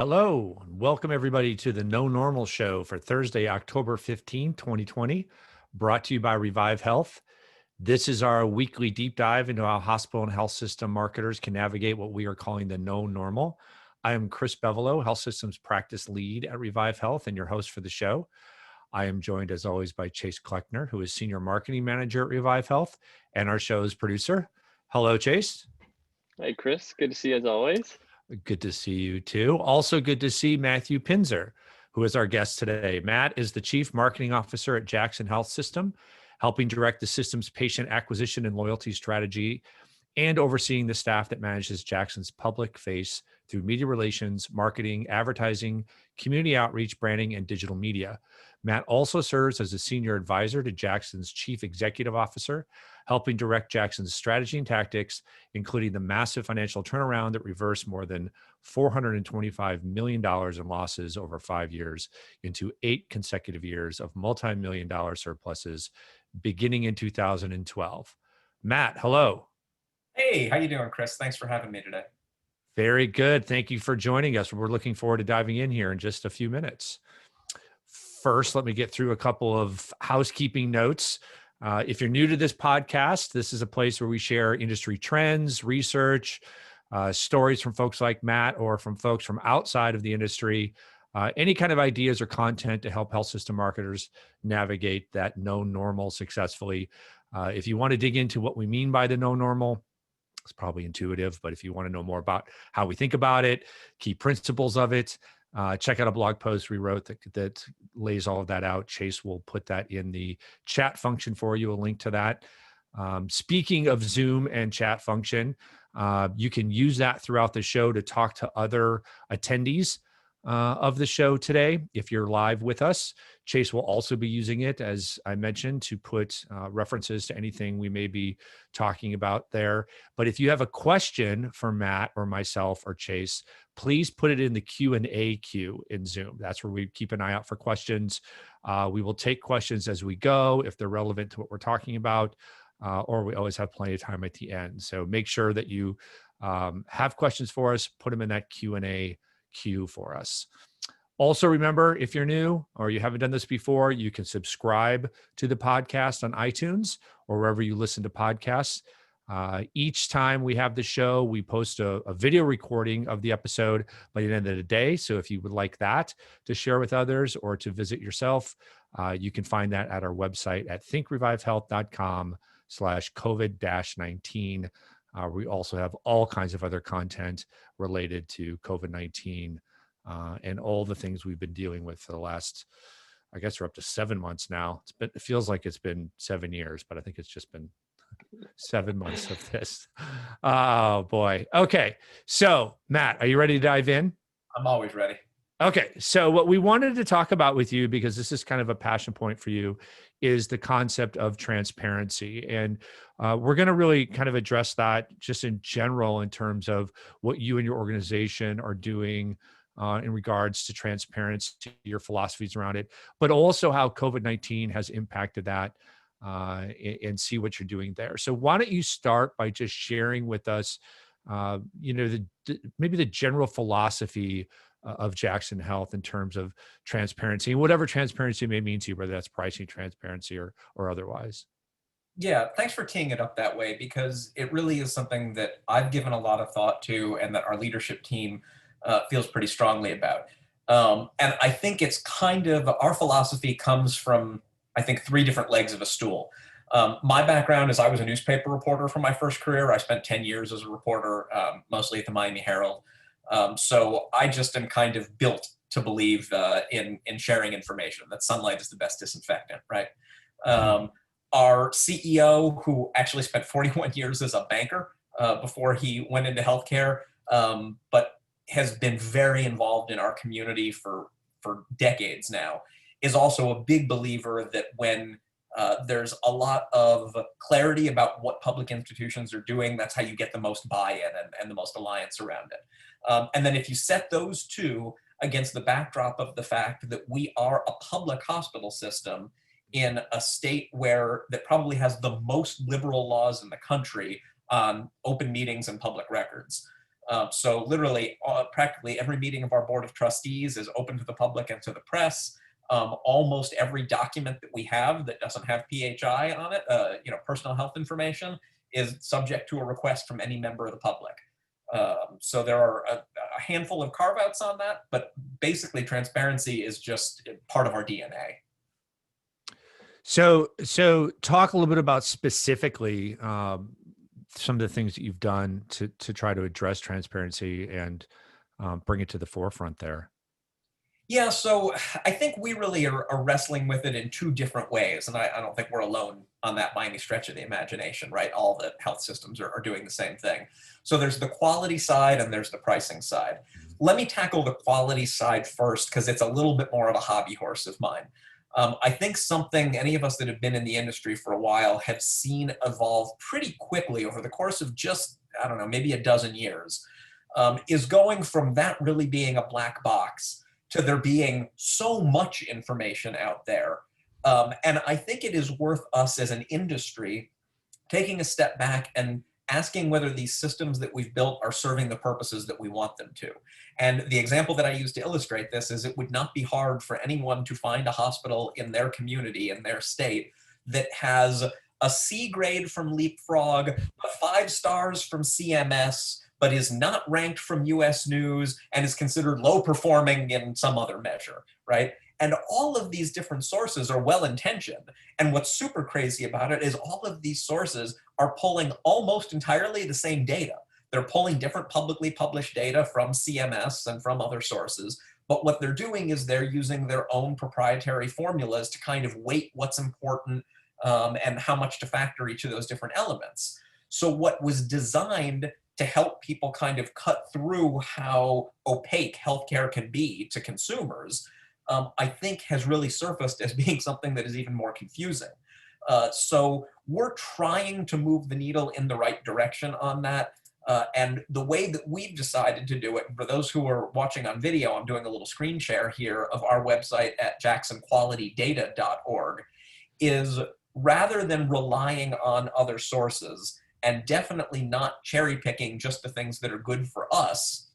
Hello, and welcome everybody to the No Normal Show for Thursday, October 15, 2020, brought to you by Revive Health. This is our weekly deep dive into how hospital and health system marketers can navigate what we are calling the no normal. I am Chris Bevelo, Health Systems Practice Lead at Revive Health and your host for the show. I am joined as always by Chase Kleckner, who is Senior Marketing Manager at Revive Health and our show's producer. Hello, Chase. Hey, Chris. Good to see you as always. Good to see you too. Also good to see Matthew Pinzur, who is our guest today. Matt is the Chief Marketing Officer at Jackson Health System, helping direct the system's patient acquisition and loyalty strategy and overseeing the staff that manages Jackson's public face through media relations, marketing, advertising, community outreach, branding, and digital media. Matt also serves as a senior advisor to Jackson's Chief Executive Officer, helping direct Jackson's strategy and tactics, including the massive financial turnaround that reversed more than $425 million in losses over 5 years into 8 consecutive years of multi-million-dollar surpluses beginning in 2012. Matt, hello. Hey, how you doing, Chris? Thanks for having me today. Very good. Thank you for joining us. We're looking forward to diving in here in just a few minutes. First, let me get through a couple of housekeeping notes. If you're new to this podcast, this is a place where we share industry trends, research, stories from folks like Matt or from folks from outside of the industry, any kind of ideas or content to help health system marketers navigate that no normal successfully. If you want to dig into what we mean by the no normal, it's probably intuitive, but if you want to know more about how we think about it, key principles of it, check out a blog post we wrote that lays all of that out. Chase will put that in the chat function for you, a link to that. Speaking of Zoom and chat function, you can use that throughout the show to talk to other attendees of the show today. If you're live with us, Chase will also be using it, as I mentioned, to put references to anything we may be talking about there. But if you have a question for Matt or myself or Chase, please put it in the Q&A queue in Zoom. That's where we keep an eye out for questions. We will take questions as we go if they're relevant to what we're talking about, or we always have plenty of time at the end. So make sure that you have questions for us, put them in that Q&A queue for us. Also, remember, if you're new or you haven't done this before, you can subscribe to the podcast on iTunes or wherever you listen to podcasts. Each time we have the show, we post a video recording of the episode by the end of the day. So if you would like that to share with others or to visit yourself, you can find that at our website at thinkrevivehealth.com/COVID-19. We also have all kinds of other content related to COVID-19 and all the things we've been dealing with for the last, I guess we're up to 7 months now. It feels like it's been 7 years, but I think it's just been 7 months of this. Oh boy. Okay. So Matt, are you ready to dive in? I'm always ready. Okay, so what we wanted to talk about with you, because this is kind of a passion point for you, is the concept of transparency. And we're going to really kind of address that just in general in terms of what you and your organization are doing in regards to transparency, your philosophies around it, but also how COVID-19 has impacted that and see what you're doing there. So why don't you start by just sharing with us, maybe the general philosophy of Jackson Health in terms of transparency, and whatever transparency may mean to you, whether that's pricing transparency or otherwise. Yeah, thanks for teeing it up that way, because it really is something that I've given a lot of thought to and that our leadership team feels pretty strongly about. And I think it's kind of, our philosophy comes from, I think, 3 different legs of a stool. My background is I was a newspaper reporter for my first career. I spent 10 years as a reporter, mostly at the Miami Herald. So I just am kind of built to believe in sharing information, that sunlight is the best disinfectant, right? Our CEO, who actually spent 41 years as a banker before he went into healthcare, but has been very involved in our community for decades now, is also a big believer that when there's a lot of clarity about what public institutions are doing, that's how you get the most buy-in and the most alliance around it. And then if you set those two against the backdrop of the fact that we are a public hospital system in a state that probably has the most liberal laws in the country on open meetings and public records, So literally, practically every meeting of our board of trustees is open to the public and to the press. Almost every document that we have that doesn't have PHI on it, personal health information, is subject to a request from any member of the public. So there are a handful of carve-outs on that, but basically transparency is just part of our DNA. So talk a little bit about specifically some of the things that you've done to try to address transparency and bring it to the forefront there. Yeah, so I think we really are wrestling with it in two different ways, and I don't think we're alone on that by any stretch of the imagination, right? All the health systems are doing the same thing. So there's the quality side and there's the pricing side. Let me tackle the quality side first, because it's a little bit more of a hobby horse of mine. I think something any of us that have been in the industry for a while have seen evolve pretty quickly over the course of just, I don't know, maybe a dozen years, is going from that really being a black box to there being so much information out there. And I think it is worth us as an industry taking a step back and asking whether these systems that we've built are serving the purposes that we want them to. And the example that I use to illustrate this is it would not be hard for anyone to find a hospital in their community, in their state, that has a C grade from Leapfrog, 5 stars from CMS, but is not ranked from US News and is considered low performing in some other measure, right? And all of these different sources are well-intentioned. And what's super crazy about it is all of these sources are pulling almost entirely the same data. They're pulling different publicly published data from CMS and from other sources. But what they're doing is they're using their own proprietary formulas to kind of weight what's important and how much to factor each of those different elements. So what was designed to help people kind of cut through how opaque healthcare can be to consumers, I think has really surfaced as being something that is even more confusing. So we're trying to move the needle in the right direction on that. And the way that we've decided to do it, for those who are watching on video, I'm doing a little screen share here of our website at jacksonqualitydata.org, is rather than relying on other sources and definitely not cherry picking just the things that are good for us,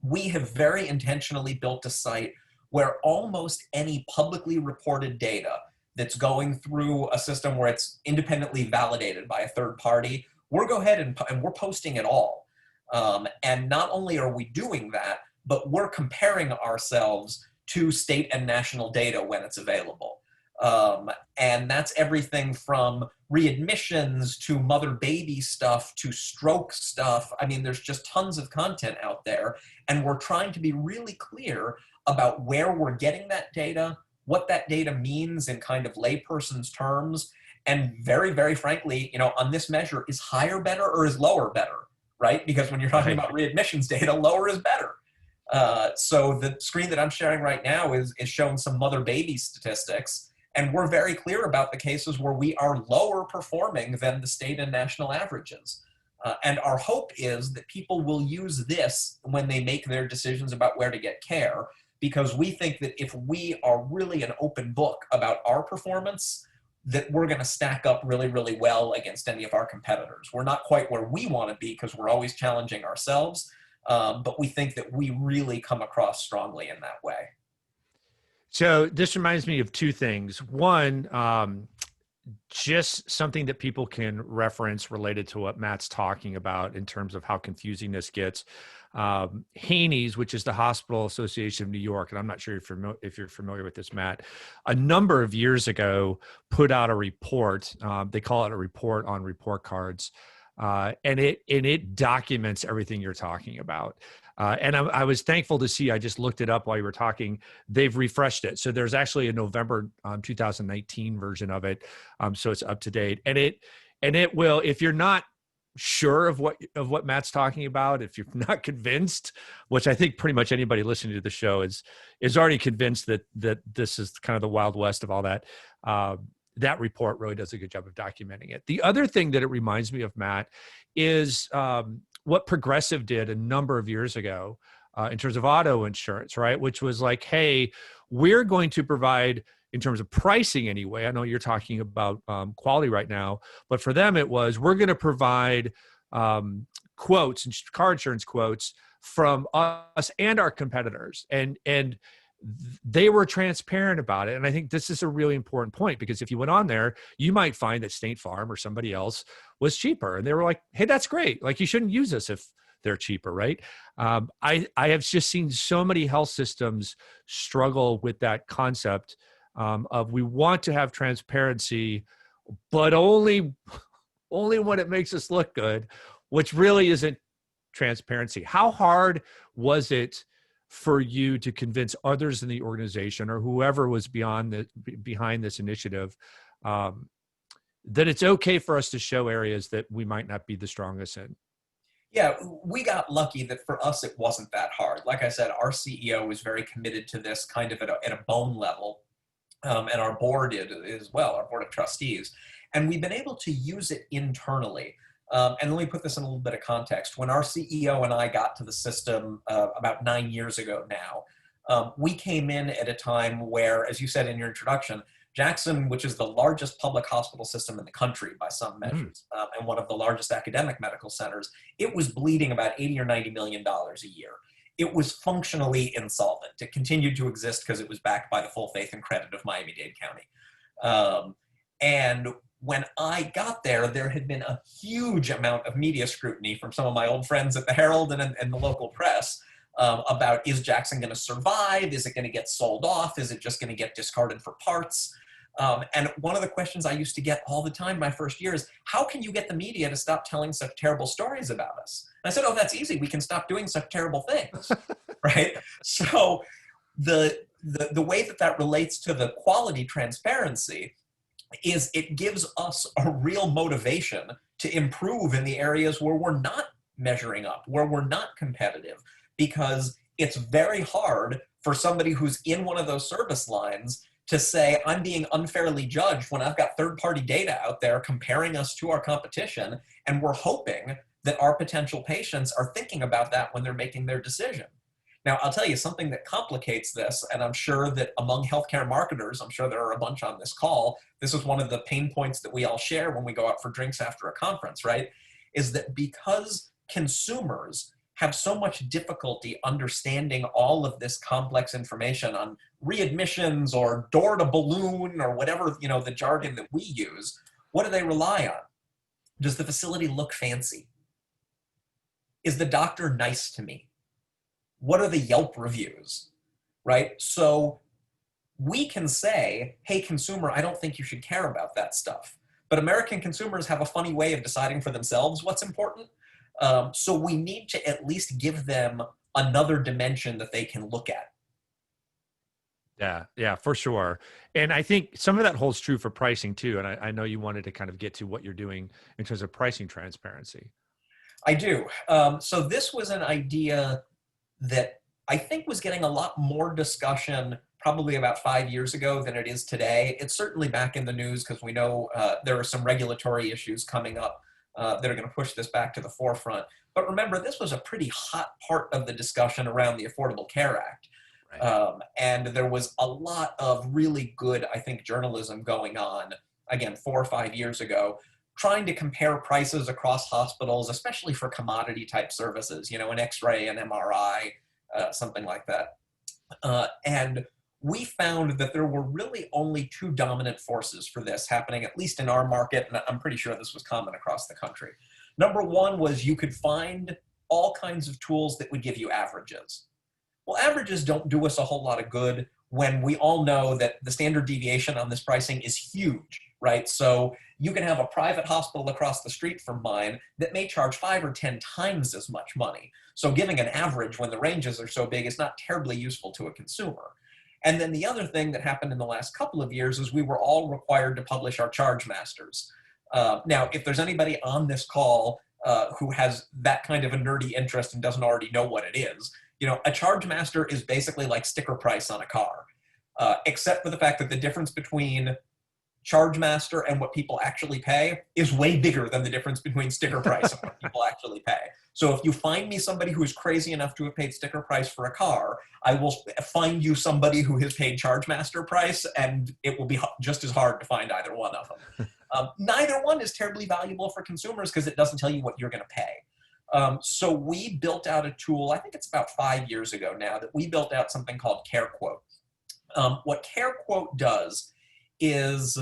we have very intentionally built a site where almost any publicly reported data that's going through a system where it's independently validated by a third party, we'll go ahead and we're posting it all. And not only are we doing that, but we're comparing ourselves to state and national data when it's available. And that's everything from readmissions to mother-baby stuff to stroke stuff. I mean, there's just tons of content out there, and we're trying to be really clear about where we're getting that data, what that data means in kind of layperson's terms, and very, very frankly, on this measure, is higher better or is lower better, right? Because when you're talking about readmissions data, lower is better. So the screen that I'm sharing right now is showing some mother-baby statistics, and we're very clear about the cases where we are lower performing than the state and national averages. And our hope is that people will use this when they make their decisions about where to get care, because we think that if we are really an open book about our performance, that we're going to stack up really, really well against any of our competitors. We're not quite where we want to be because we're always challenging ourselves, but we think that we really come across strongly in that way. So this reminds me of two things. One, just something that people can reference related to what Matt's talking about in terms of how confusing this gets. Haney's, which is the Hospital Association of New York, and I'm not sure if you're familiar with this, Matt, a number of years ago put out a report. They call it a report on report cards, and it documents everything you're talking about. And I was thankful to see, I just looked it up while you were talking, they've refreshed it. So there's actually a November 2019 version of it. So it's up to date. And it will, if you're not sure of what Matt's talking about, if you're not convinced, which I think pretty much anybody listening to the show is already convinced that this is kind of the Wild West of all that, that report really does a good job of documenting it. The other thing that it reminds me of, Matt, is what Progressive did a number of years ago in terms of auto insurance, right? Which was like, hey, we're going to provide, in terms of pricing anyway, I know you're talking about quality right now, but for them it was, we're going to provide quotes and car insurance quotes from us and our competitors. And they were transparent about it. And I think this is a really important point, because if you went on there, you might find that State Farm or somebody else was cheaper. And they were like, hey, that's great. Like, you shouldn't use us if they're cheaper, right? I have just seen so many health systems struggle with that concept of, we want to have transparency, but only when it makes us look good, which really isn't transparency. How hard was it for you to convince others in the organization, or whoever was behind this initiative, that it's okay for us to show areas that we might not be the strongest in? Yeah, we got lucky that for us, it wasn't that hard. Like I said, our CEO was very committed to this kind of at a bone level, and our board did as well, our board of trustees. And we've been able to use it internally. And let me put this in a little bit of context. When our CEO and I got to the system about 9 years ago now, we came in at a time where, as you said in your introduction, Jackson, which is the largest public hospital system in the country by some measures, and one of the largest academic medical centers, it was bleeding about $80 or $90 million a year. It was functionally insolvent. It continued to exist because it was backed by the full faith and credit of Miami-Dade County. And when I got there, there had been a huge amount of media scrutiny from some of my old friends at the Herald and the local press about, is Jackson going to survive? Is it going to get sold off? Is it just going to get discarded for parts? And one of the questions I used to get all the time my first year is, how can you get the media to stop telling such terrible stories about us? And I said, oh, that's easy. We can stop doing such terrible things, right? So the way that relates to the quality transparency is it gives us a real motivation to improve in the areas where we're not measuring up, where we're not competitive, because it's very hard for somebody who's in one of those service lines to say, I'm being unfairly judged when I've got third-party data out there comparing us to our competition, and we're hoping that our potential patients are thinking about that when they're making their decision. Now, I'll tell you something that complicates this, and I'm sure that among healthcare marketers, I'm sure there are a bunch on this call, this is one of the pain points that we all share when we go out for drinks after a conference, right? Is that because consumers have so much difficulty understanding all of this complex information on readmissions or door to balloon or whatever, the jargon that we use, what do they rely on? Does the facility look fancy? Is the doctor nice to me? What are the Yelp reviews, right? So we can say, hey, consumer, I don't think you should care about that stuff. But American consumers have a funny way of deciding for themselves what's important. So we need to at least give them another dimension that they can look at. Yeah, for sure. And I think some of that holds true for pricing too. And I know you wanted to kind of get to what you're doing in terms of pricing transparency. I do. So this was an idea that I think was getting a lot more discussion probably about 5 years ago than it is today. It's certainly back in the news because we know there are some regulatory issues coming up that are going to push this back to the forefront. But remember, this was a pretty hot part of the discussion around the Affordable Care Act. Right. And there was a lot of really good, I think, journalism going on, again, 4 or 5 years ago, trying to compare prices across hospitals, especially for commodity type services, an X-ray, an MRI, something like that. And we found that there were really only 2 dominant forces for this happening, at least in our market, and I'm pretty sure this was common across the country. Number one was you could find all kinds of tools that would give you averages. Well, averages don't do us a whole lot of good when we all know that the standard deviation on this pricing is huge, right? So you can have a private hospital across the street from mine that may charge 5 or 10 times as much money. So giving an average when the ranges are so big is not terribly useful to a consumer. And then the other thing that happened in the last couple of years is we were all required to publish our charge masters. Now, if there's anybody on this call who has that kind of a nerdy interest and doesn't already know what it is, a charge master is basically like sticker price on a car, except for the fact that the difference between charge master and what people actually pay is way bigger than the difference between sticker price and what people actually pay. So if you find me somebody who is crazy enough to have paid sticker price for a car, I will find you somebody who has paid charge master price, and it will be just as hard to find either one of them. Neither one is terribly valuable for consumers because it doesn't tell you what you're going to pay. So we built out a tool, I think it's about 5 years ago now, that we built out something called CareQuote. What CareQuote does is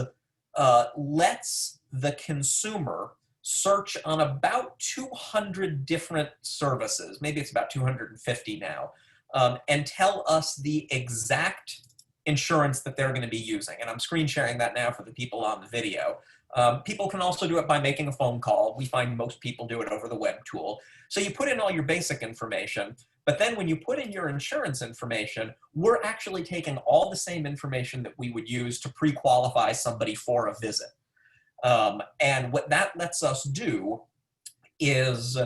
lets the consumer search on about 200 different services, maybe it's about 250 now, and tell us the exact insurance that they're going to be using. And I'm screen sharing that now for the people on the video. People can also do it by making a phone call. We find most people do it over the web tool. So you put in all your basic information, but then when you put in your insurance information, we're actually taking all the same information that we would use to pre-qualify somebody for a visit. And what that lets us do is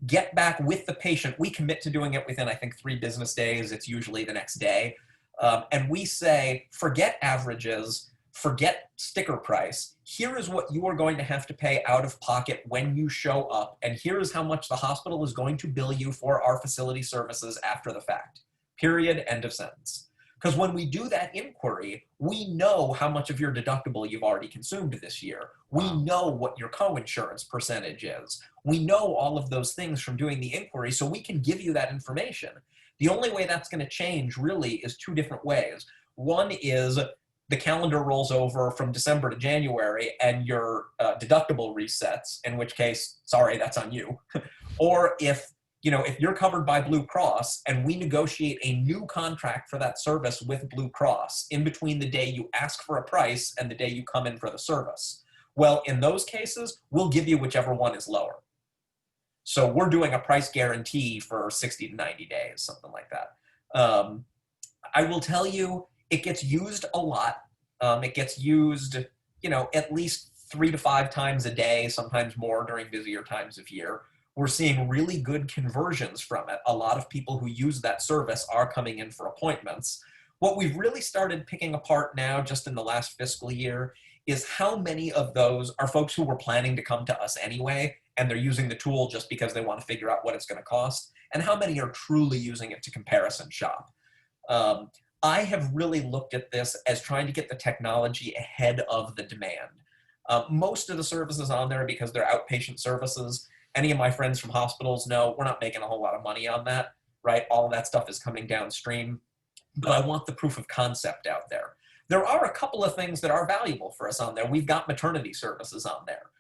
get back with the patient. We commit to doing it within, I think, 3 business days. It's usually the next day. And we say, forget averages, forget sticker price. Here is what you are going to have to pay out of pocket when you show up. And here is how much the hospital is going to bill you for our facility services after the fact. Period. End of sentence. Because when we do that inquiry, we know how much of your deductible you've already consumed this year. We know what your co-insurance percentage is. We know all of those things from doing the inquiry, so we can give you that information. The only way that's going to change really is 2 different ways. One is the calendar rolls over from December to January and your deductible resets, in which case, sorry, that's on you. Or if you're covered by Blue Cross and we negotiate a new contract for that service with Blue Cross in between the day you ask for a price and the day you come in for the service. Well, in those cases, we'll give you whichever one is lower. So we're doing a price guarantee for 60 to 90 days, something like that. I will tell you, it gets used a lot. It gets used, at least 3 to 5 times a day, sometimes more during busier times of year. We're seeing really good conversions from it. A lot of people who use that service are coming in for appointments. What we've really started picking apart now, just in the last fiscal year, is how many of those are folks who were planning to come to us anyway, and they're using the tool just because they want to figure out what it's going to cost, and how many are truly using it to comparison shop. I have really looked at this as trying to get the technology ahead of the demand. Most of the services on there, because they're outpatient services, any of my friends from hospitals know we're not making a whole lot of money on that, right? All of that stuff is coming downstream, but I want the proof of concept out there. There are a couple of things that are valuable for us on there. We've got maternity services on there.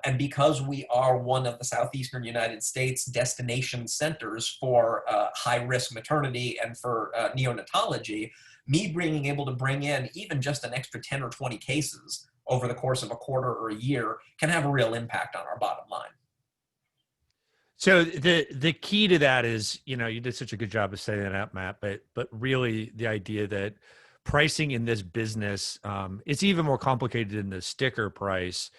And because we are one of the southeastern United States destination centers for high-risk maternity and for neonatology, me being able to bring in even just an extra 10 or 20 cases over the course of a quarter or a year can have a real impact on our bottom line. So the key to that is, you did such a good job of setting that up, Matt, but really the idea that pricing in this business, it's even more complicated than the sticker price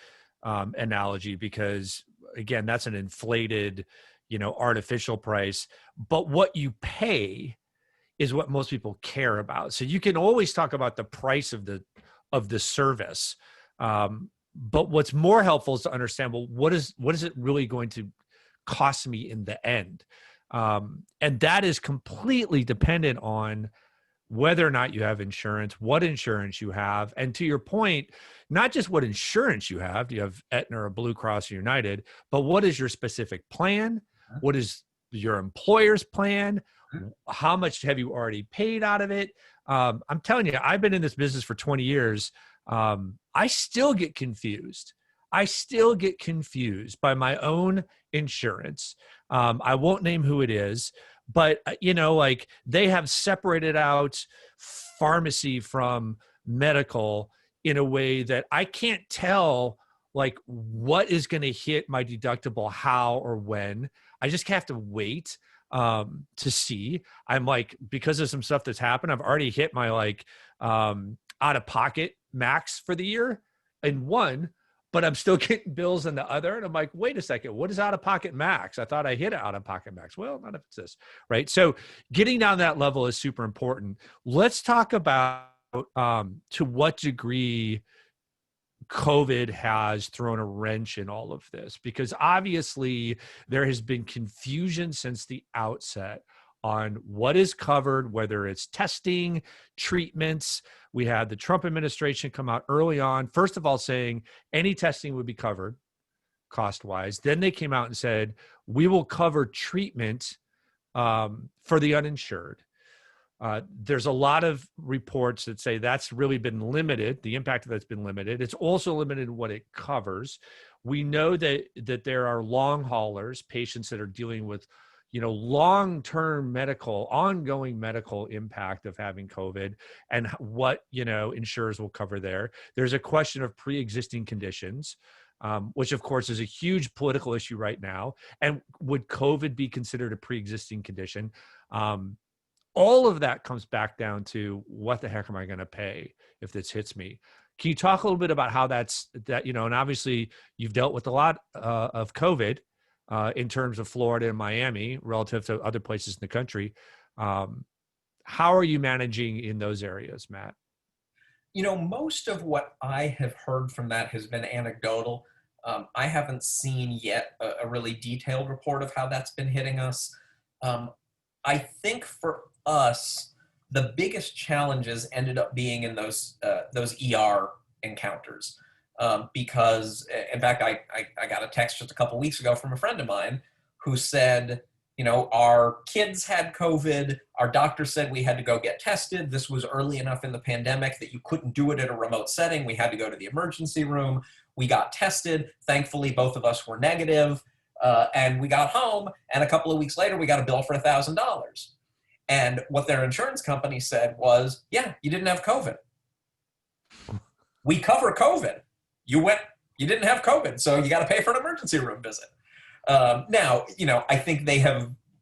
analogy, because again, that's an inflated, artificial price, but what you pay is what most people care about. So you can always talk about the price of the service. But what's more helpful is to understand, well, what is it really going to cost me in the end? And that is completely dependent on whether or not you have insurance, what insurance you have. And to your point, not just what insurance you have, do you have Aetna or Blue Cross or United, but what is your specific plan? What is your employer's plan? How much have you already paid out of it? I'm telling you, I've been in this business for 20 years. I still get confused. By my own insurance. I won't name who it is, but they have separated out pharmacy from medical in a way that I can't tell what is going to hit my deductible, how or when. I just have to wait to see. I'm because of some stuff that's happened, I've already hit my out of pocket max for the year in one, but I'm still getting bills in the other. And I'm like, wait a second, what is out of pocket max? I thought I hit out of pocket max. Well, not if it's this, right? So getting down that level is super important. Let's talk about to what degree COVID has thrown a wrench in all of this, because obviously there has been confusion since the outset on what is covered, whether it's testing, treatments. We had the Trump administration come out early on, first of all, saying any testing would be covered cost-wise. Then they came out and said, we will cover treatment for the uninsured. There's a lot of reports that say that's really been limited. The impact of that's been limited. It's also limited what it covers. We know that there are long haulers, patients that are dealing with, long-term medical, ongoing medical impact of having COVID, and what, insurers will cover there. There's a question of pre-existing conditions, which of course is a huge political issue right now. And would COVID be considered a pre-existing condition? All of that comes back down to what the heck am I going to pay if this hits me? Can you talk a little bit about how that, and obviously you've dealt with a lot of COVID in terms of Florida and Miami relative to other places in the country. How are you managing in those areas, Matt? Most of what I have heard from that has been anecdotal. I haven't seen yet a really detailed report of how that's been hitting us. I think for us, the biggest challenges ended up being in those ER encounters. Because, in fact, I got a text just a couple weeks ago from a friend of mine who said, our kids had COVID, our doctor said we had to go get tested. This was early enough in the pandemic that you couldn't do it at a remote setting. We had to go to the emergency room. We got tested. Thankfully, both of us were negative. And we got home, and a couple of weeks later, we got a bill for $1,000. And what their insurance company said was, yeah, you didn't have COVID. We cover COVID. You didn't have COVID, so you got to pay for an emergency room visit. Now, I think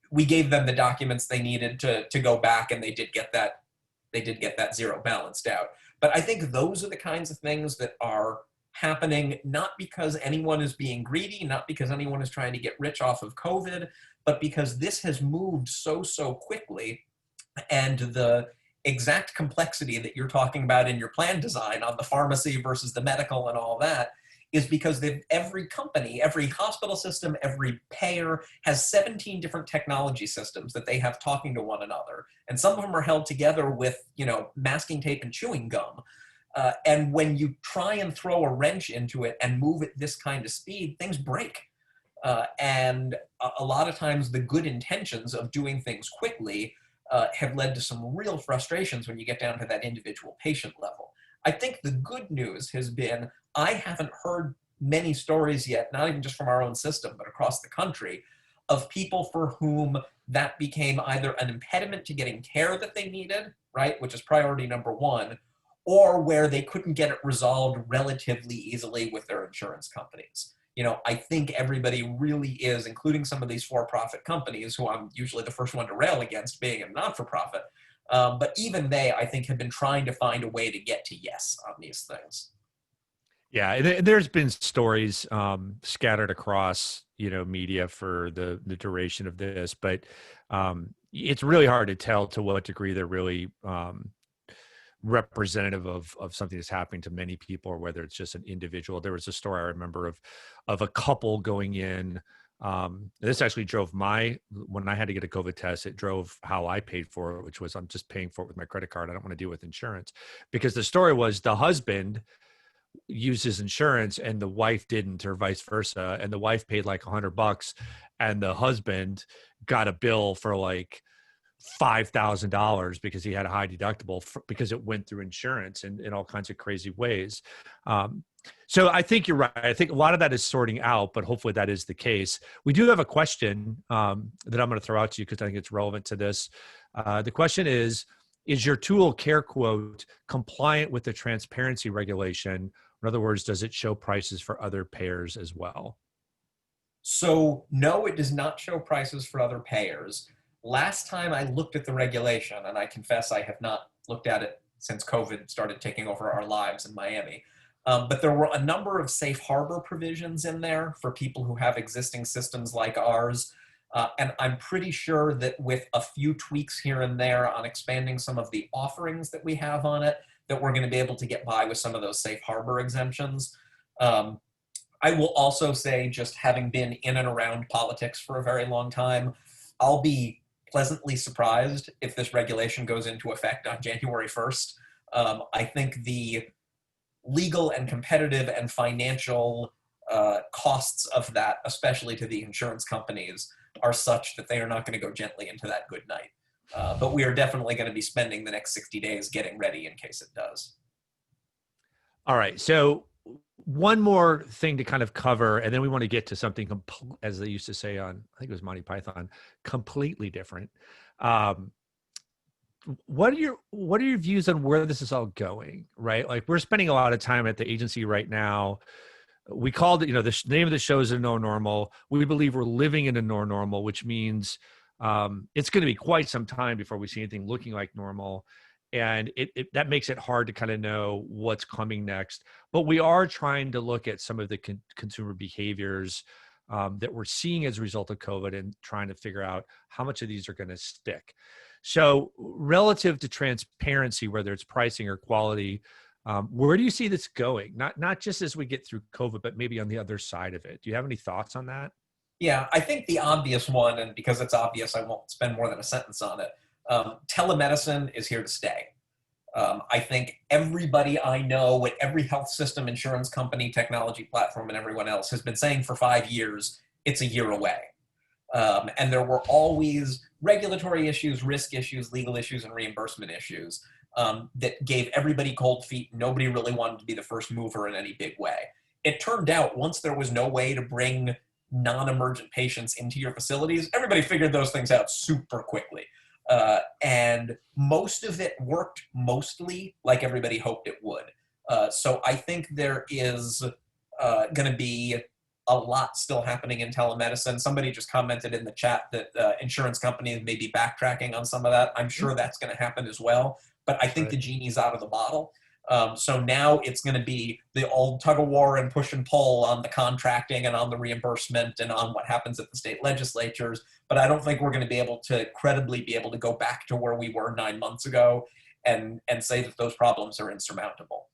we gave them the documents they needed to go back, and they did get that zero balanced out. But I think those are the kinds of things that are happening, not because anyone is being greedy, not because anyone is trying to get rich off of COVID, but because this has moved so quickly, and the exact complexity that you're talking about in your plan design on the pharmacy versus the medical and all that is because every company, every hospital system, every payer has 17 different technology systems that they have talking to one another. And some of them are held together with, masking tape and chewing gum. And when you try and throw a wrench into it and move at this kind of speed, things break. And a lot of times the good intentions of doing things quickly have led to some real frustrations when you get down to that individual patient level. I think the good news has been, I haven't heard many stories yet, not even just from our own system, but across the country, of people for whom that became either an impediment to getting care that they needed, right, which is priority number one, or where they couldn't get it resolved relatively easily with their insurance companies. I think everybody really is, including some of these for-profit companies, who I'm usually the first one to rail against being a not-for-profit, but even they, I think, have been trying to find a way to get to yes on these things. Yeah, there's been stories scattered across, media for the duration of this, but it's really hard to tell to what degree they're really representative of something that's happening to many people, or whether it's just an individual. There was a story I remember of a couple going in. This actually drove when I had to get a COVID test, it drove how I paid for it, which was, I'm just paying for it with my credit card. I don't want to deal with insurance, because the story was the husband used his insurance and the wife didn't, or vice versa. And the wife paid like $100 and the husband got a bill for like $5,000 because he had a high deductible because it went through insurance in all kinds of crazy ways. So I think you're right. I think a lot of that is sorting out, but hopefully that is the case. We do have a question that I'm going to throw out to you because I think it's relevant to this. The question is your tool CareQuote compliant with the transparency regulation? In other words, does it show prices for other payers as well? So no, it does not show prices for other payers. Last time I looked at the regulation, and I confess I have not looked at it since COVID started taking over our lives in Miami, but there were a number of safe harbor provisions in there for people who have existing systems like ours. And I'm pretty sure that with a few tweaks here and there on expanding some of the offerings that we have on it, that we're going to be able to get by with some of those safe harbor exemptions. I will also say, just having been in and around politics for a very long time, I'll be pleasantly surprised if this regulation goes into effect on January 1st. I think the legal and competitive and financial costs of that, especially to the insurance companies, are such that they are not going to go gently into that good night. But we are definitely going to be spending the next 60 days getting ready in case it does. All right. So one more thing to kind of cover, and then we want to get to something, as they used to say on, I think it was Monty Python, completely different. What are your views on where this is all going, right? Like, we're spending a lot of time at the agency right now. We called it, the name of the show is A No Normal. We believe we're living in a no normal, which means it's going to be quite some time before we see anything looking like normal. And that makes it hard to kind of know what's coming next. But we are trying to look at some of the consumer behaviors that we're seeing as a result of COVID and trying to figure out how much of these are going to stick. So relative to transparency, whether it's pricing or quality, where do you see this going? Not just as we get through COVID, but maybe on the other side of it. Do you have any thoughts on that? Yeah, I think the obvious one, and because it's obvious, I won't spend more than a sentence on it. Telemedicine is here to stay. I think everybody I know at every health system, insurance company, technology platform, and everyone else has been saying for 5 years, it's a year away. And there were always regulatory issues, risk issues, legal issues, and reimbursement issues that gave everybody cold feet. Nobody really wanted to be the first mover in any big way. It turned out once there was no way to bring non-emergent patients into your facilities, everybody figured those things out super quickly. And most of it worked mostly like everybody hoped it would. So I think there is going to be a lot still happening in telemedicine. Somebody just commented in the chat that insurance companies may be backtracking on some of that. I'm sure that's going to happen as well. But I think the genie's out of the bottle. So now it's going to be the old tug of war and push and pull on the contracting and on the reimbursement and on what happens at the state legislatures. But I don't think we're going to be able to credibly be able to go back to where we were 9 months ago and say that those problems are insurmountable.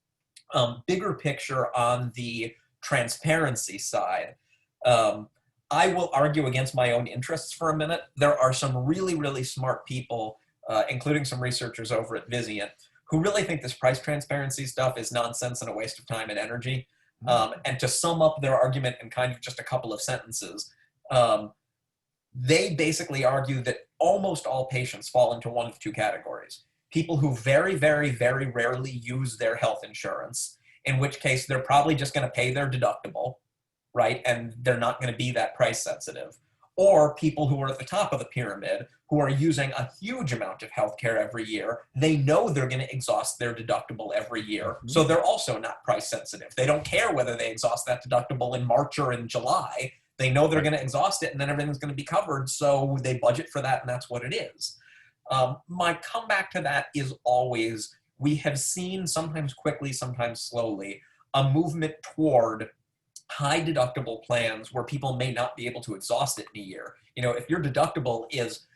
Bigger picture on the transparency side, I will argue against my own interests for a minute. There are some really, really smart people, including some researchers over at Vizient, who really think this price transparency stuff is nonsense and a waste of time and energy. And to sum up their argument in kind of just a couple of sentences, they basically argue that almost all patients fall into one of two categories. People who very, very, very rarely use their health insurance, in which case they're probably just going to pay their deductible, right? And they're not going to be that price sensitive. Or people who are at the top of the pyramid who are using a huge amount of healthcare every year. They know they're going to exhaust their deductible every year, so they're also not price sensitive. They don't care whether they exhaust that deductible in March or in July. They know they're going to exhaust it and then everything's going to be covered, so they budget for that and that's what it is. My comeback to that is always, we have seen, sometimes quickly, sometimes slowly, a movement toward high deductible plans where people may not be able to exhaust it in a year. If your deductible is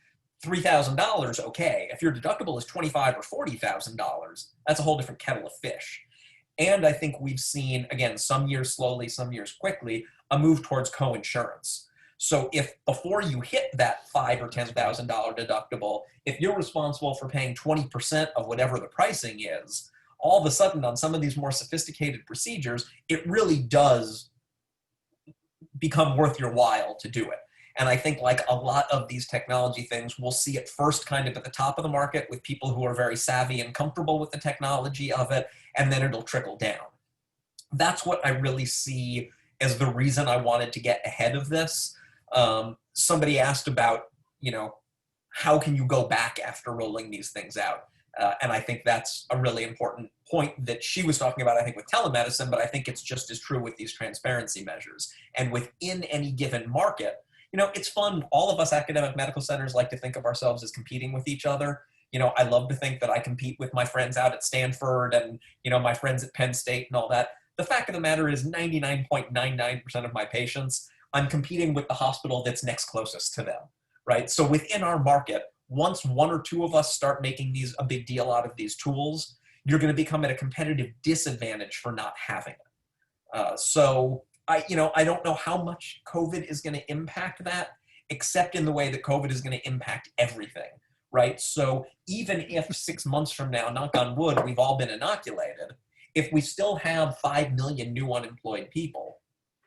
$3,000, okay. If your deductible is $25,000 or $40,000, that's a whole different kettle of fish. And I think we've seen, again, some years slowly, some years quickly, a move towards co-insurance. So if before you hit that $5,000 or $10,000 deductible, if you're responsible for paying 20% of whatever the pricing is, all of a sudden on some of these more sophisticated procedures, it really does become worth your while to do it. And I think like a lot of these technology things, we'll see it first kind of at the top of the market with people who are very savvy and comfortable with the technology of it, and then it'll trickle down. That's what I really see as the reason I wanted to get ahead of this. Somebody asked about, how can you go back after rolling these things out? And I think that's a really important point that she was talking about, I think, with telemedicine, but I think it's just as true with these transparency measures. And within any given market, it's fun. All of us academic medical centers like to think of ourselves as competing with each other. I love to think that I compete with my friends out at Stanford and, my friends at Penn State and all that. The fact of the matter is 99.99% of my patients, I'm competing with the hospital that's next closest to them, right? So within our market, once one or two of us start making a big deal out of these tools, you're going to become at a competitive disadvantage for not having it. So I don't know how much COVID is going to impact that, except in the way that COVID is going to impact everything, right? So even if 6 months from now, knock on wood, we've all been inoculated, if we still have 5 million new unemployed people,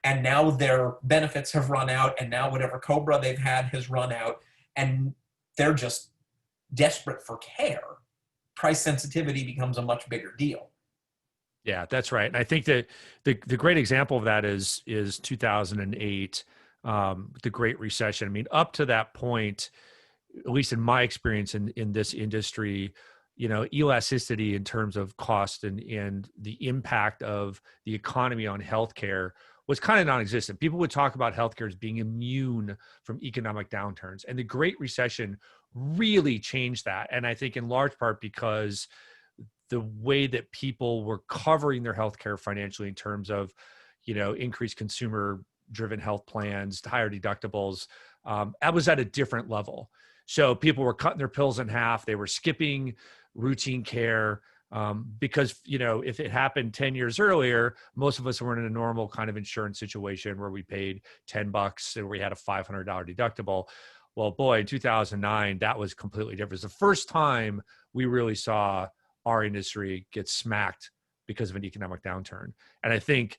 and now their benefits have run out, and now whatever COBRA they've had has run out, and they're just desperate for care, price sensitivity becomes a much bigger deal. Yeah, that's right. And I think that the great example of that is 2008, the Great Recession. I mean, up to that point, at least in my experience in this industry, elasticity in terms of cost and the impact of the economy on healthcare was kind of non-existent. People would talk about healthcare as being immune from economic downturns. And the Great Recession really changed that. And I think in large part because the way that people were covering their healthcare financially in terms of, increased consumer-driven health plans, higher deductibles, that was at a different level. So people were cutting their pills in half. They were skipping routine care because, if it happened 10 years earlier, most of us were in a normal kind of insurance situation where we paid $10 and we had a $500 deductible. Well, boy, in 2009, that was completely different. It was the first time we really saw our industry get smacked because of an economic downturn. And I think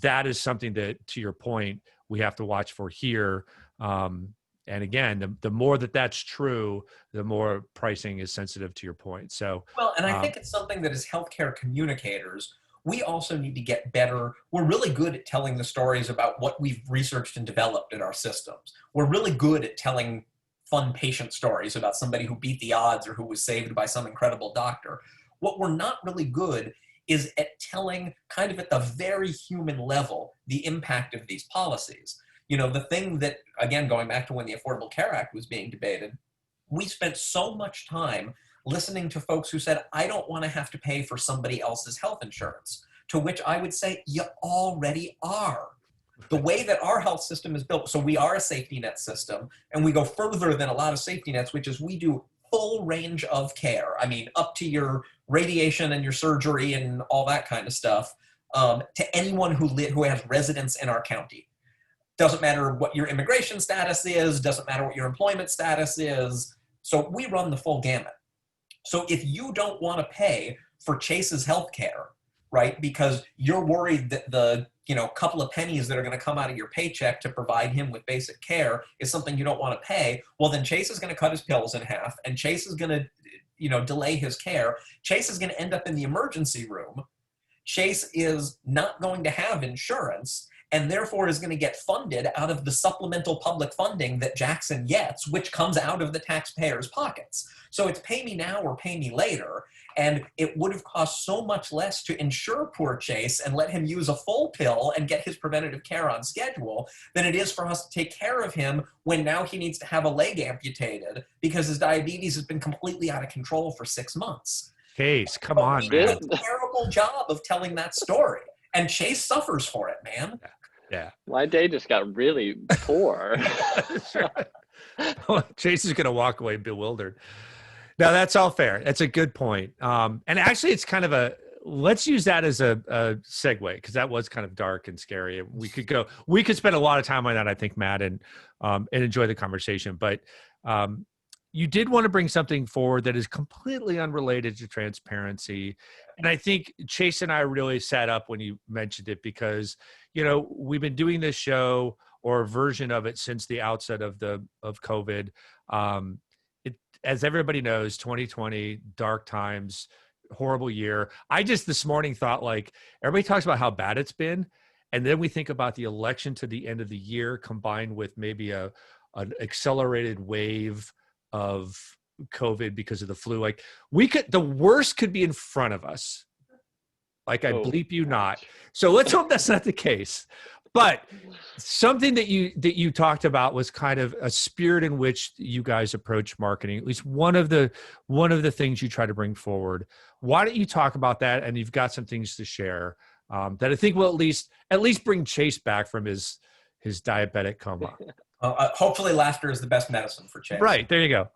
that is something that, to your point, we have to watch for here. And again, the more that's true, the more pricing is sensitive to your point. So, well, and I think it's something that as healthcare communicators, we also need to get better. We're really good at telling the stories about what we've researched and developed in our systems. We're really good at telling fun patient stories about somebody who beat the odds or who was saved by some incredible doctor. What we're not really good is at telling kind of at the very human level the impact of these policies. The thing that, again, going back to when the Affordable Care Act was being debated, we spent so much time listening to folks who said, I don't want to have to pay for somebody else's health insurance, to which I would say, you already are. The way that our health system is built, so we are a safety net system, and we go further than a lot of safety nets, which is we do full range of care. I mean, up to your radiation and your surgery and all that kind of stuff, to anyone who has residence in our county. Doesn't matter what your immigration status is, doesn't matter what your employment status is. So we run the full gamut. So if you don't want to pay for Chase's healthcare, right, because you're worried that the couple of pennies that are going to come out of your paycheck to provide him with basic care is something you don't want to pay, well, then Chase is going to cut his pills in half, and Chase is going to delay his care. Chase is going to end up in the emergency room. Chase is not going to have insurance, and therefore is going to get funded out of the supplemental public funding that Jackson gets, which comes out of the taxpayers' pockets. So it's pay me now or pay me later, and it would have cost so much less to insure poor Chase and let him use a full pill and get his preventative care on schedule than it is for us to take care of him when now he needs to have a leg amputated because his diabetes has been completely out of control for 6 months. Chase, come on, man. man. We did a terrible job of telling that story, and Chase suffers for it, man. Yeah. My day just got really poor. Chase is going to walk away bewildered. No, that's all fair. That's a good point. And actually, it's kind of let's use that as a segue, because that was kind of dark and scary. We could spend a lot of time on that, I think, Matt, and enjoy the conversation. But you did want to bring something forward that is completely unrelated to transparency. And I think Chase and I really sat up when you mentioned it because, we've been doing this show or a version of it since the outset of COVID. As everybody knows, 2020, dark times, horrible year. I just this morning thought, like, everybody talks about how bad it's been. And then we think about the election to the end of the year combined with maybe an accelerated wave of COVID because of the flu. Like, the worst could be in front of us. Like, I bleep you not. So let's hope that's not the case. But something that you talked about was kind of a spirit in which you guys approach marketing. At least one of the things you try to bring forward. Why don't you talk about that? And you've got some things to share that I think will at least bring Chase back from his diabetic coma. Hopefully, laughter is the best medicine for Chase. Right, there you go.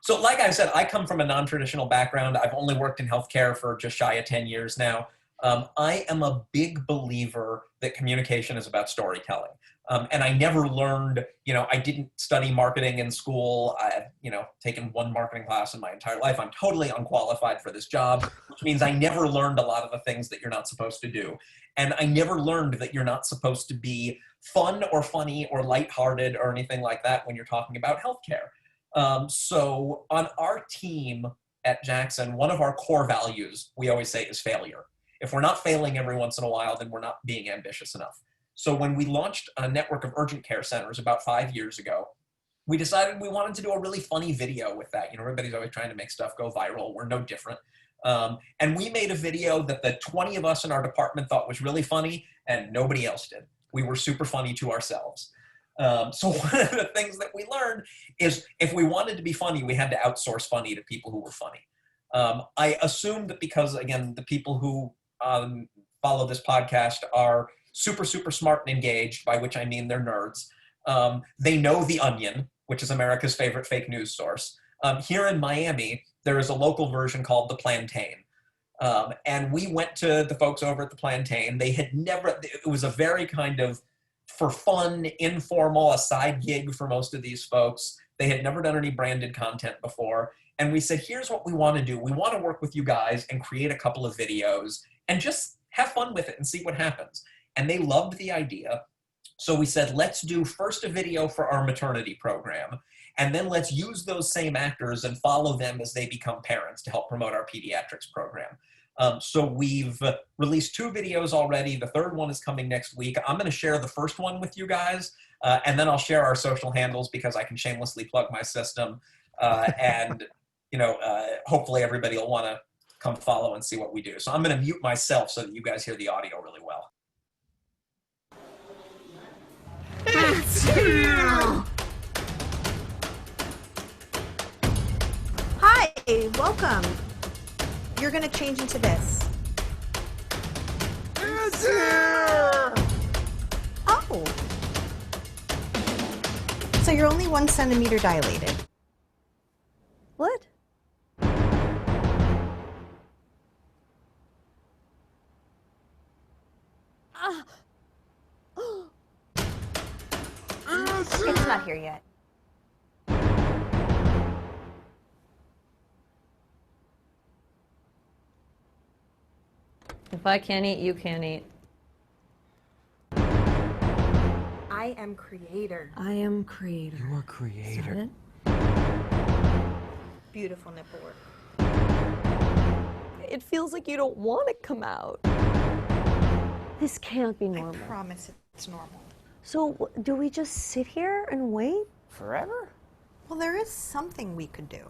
So like I said, I come from a non-traditional background. I've only worked in healthcare for just shy of 10 years now. I am a big believer that communication is about storytelling. And I never learned, I didn't study marketing in school. I've, taken one marketing class in my entire life. I'm totally unqualified for this job, which means I never learned a lot of the things that you're not supposed to do. And I never learned that you're not supposed to be fun or funny or lighthearted or anything like that when you're talking about healthcare. So on our team at Jackson, one of our core values, we always say, is failure. If we're not failing every once in a while, then we're not being ambitious enough. So when we launched a network of urgent care centers about 5 years ago, we decided we wanted to do a really funny video with that. Everybody's always trying to make stuff go viral. We're no different. And we made a video that the 20 of us in our department thought was really funny, and nobody else did. We were super funny to ourselves. So one of the things that we learned is if we wanted to be funny, we had to outsource funny to people who were funny. I assume that because, again, the people who follow this podcast are super, super smart and engaged, by which I mean they're nerds. They know The Onion, which is America's favorite fake news source. Here in Miami, there is a local version called The Plantain. And we went to the folks over at The Plantain. They had never, it was a very kind of, for fun, informal, a side gig for most of these folks. They had never done any branded content before. And we said, here's what we want to do. We want to work with you guys and create a couple of videos and just have fun with it and see what happens. And they loved the idea. So we said, let's do first a video for our maternity program, and then let's use those same actors and follow them as they become parents to help promote our pediatrics program. So we've released 2 videos already. The third one is coming next week. I'm going to share the first one with you guys, and then I'll share our social handles because I can shamelessly plug my system. And, hopefully everybody will want to come follow and see what we do. So I'm going to mute myself so that you guys hear the audio really well. Hi, welcome. You're gonna change into this. Oh. So you're only 1 centimeter dilated. What? It's not here yet. If I can't eat, you can't eat. I am creator. I am creator. You are creator. Is that Beautiful nipple work. it? It feels like you don't want to come out. This can't be normal. I promise it's normal. So do we just sit here and wait forever? Well, there is something we could do.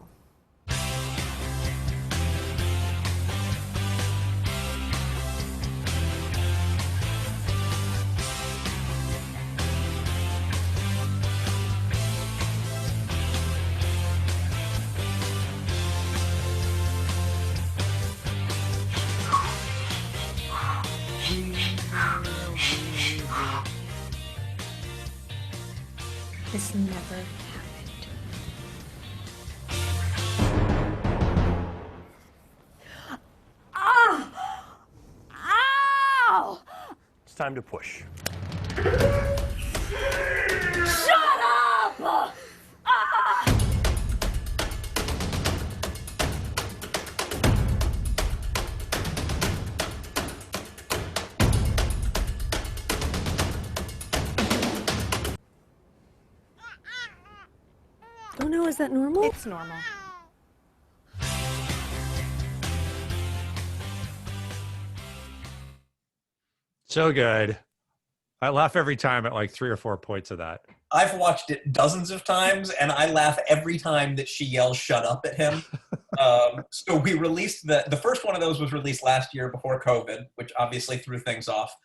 This never happened. Ah! Ow! It's time to push. Shut up! Ah! Oh no, is that normal? It's normal. So good. I laugh every time at like 3 or 4 points of that. I've watched it dozens of times, and I laugh every time that she yells "shut up" at him. So we released the first one of those was released last year before COVID, which obviously threw things off.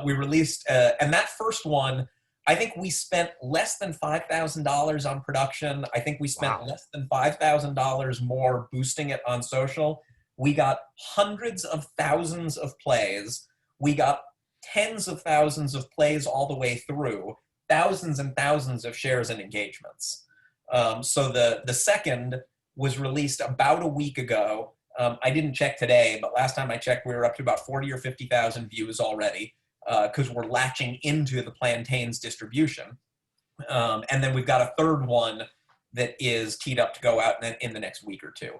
We released, and that first one, I think we spent less than $5,000 on production. I think we spent less than $5,000 more boosting it on social. We got hundreds of thousands of plays. We got tens of thousands of plays all the way through, thousands and thousands of shares and engagements. So the second was released about a week ago. I didn't check today, but last time I checked, we were up to about 40 or 50,000 views already because we're latching into the plantains distribution. And then we've got a third one that is teed up to go out in the next week or two.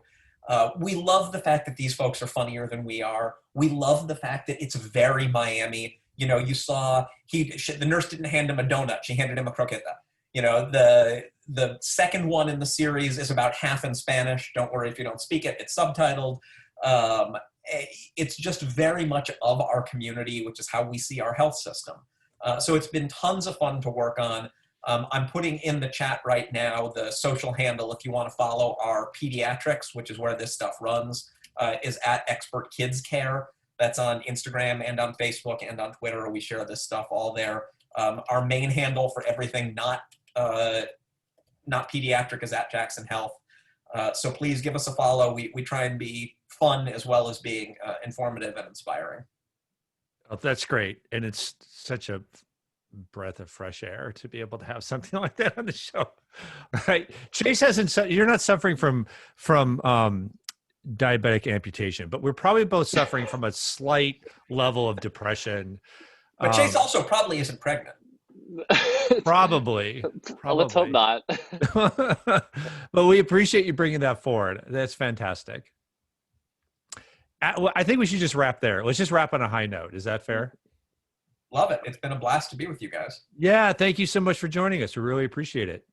We love the fact that these folks are funnier than we are. We love the fact that it's very Miami. You know, you saw the nurse didn't hand him a donut; she handed him a croqueta. You know, the second one in the series is about half in Spanish. Don't worry if you don't speak it; it's subtitled. It's just very much of our community, which is how we see our health system. So it's been tons of fun to work on. I'm putting in the chat right now the social handle if you want to follow our pediatrics, which is where this stuff runs, is at Expert Kids Care. That's on Instagram and on Facebook and on Twitter. We share this stuff all there. Our main handle for everything not pediatric is at Jackson Health. So please give us a follow. We try and be fun as well as being informative and inspiring. Oh, that's great. And it's such a breath of fresh air to be able to have something like that on the show. Right. Chase you're not suffering from diabetic amputation, but we're probably both suffering from a slight level of depression. But Chase also probably isn't pregnant. Probably. Let's hope not. But we appreciate you bringing that forward. That's fantastic. I think we should just wrap there. Let's just wrap on a high note. Is that fair? Love it. It's been a blast to be with you guys. Yeah. Thank you so much for joining us. We really appreciate it.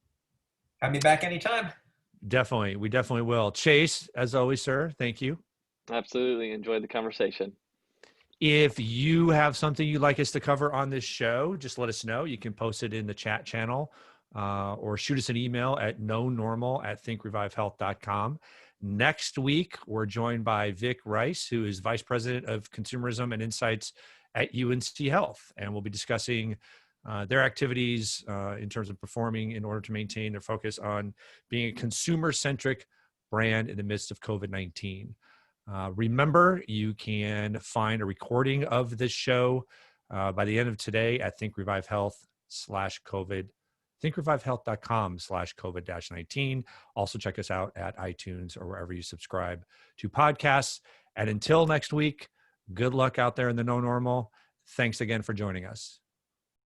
Have me back anytime. Definitely. We definitely will. Chase, as always, sir, thank you. Absolutely. Enjoyed the conversation. If you have something you'd like us to cover on this show, just let us know. You can post it in the chat channel or shoot us an email at nonormal@thinkrevivehealth.com. Next week, we're joined by Vic Rice, who is Vice President of Consumerism and Insights at UNC Health. And we'll be discussing their activities in terms of performing in order to maintain their focus on being a consumer-centric brand in the midst of COVID-19. Remember, you can find a recording of this show by the end of today at thinkrevivehealth/COVID, thinkrevivehealth.com/COVID-19. Also check us out at iTunes or wherever you subscribe to podcasts. And until next week, good luck out there in the no normal. Thanks again for joining us.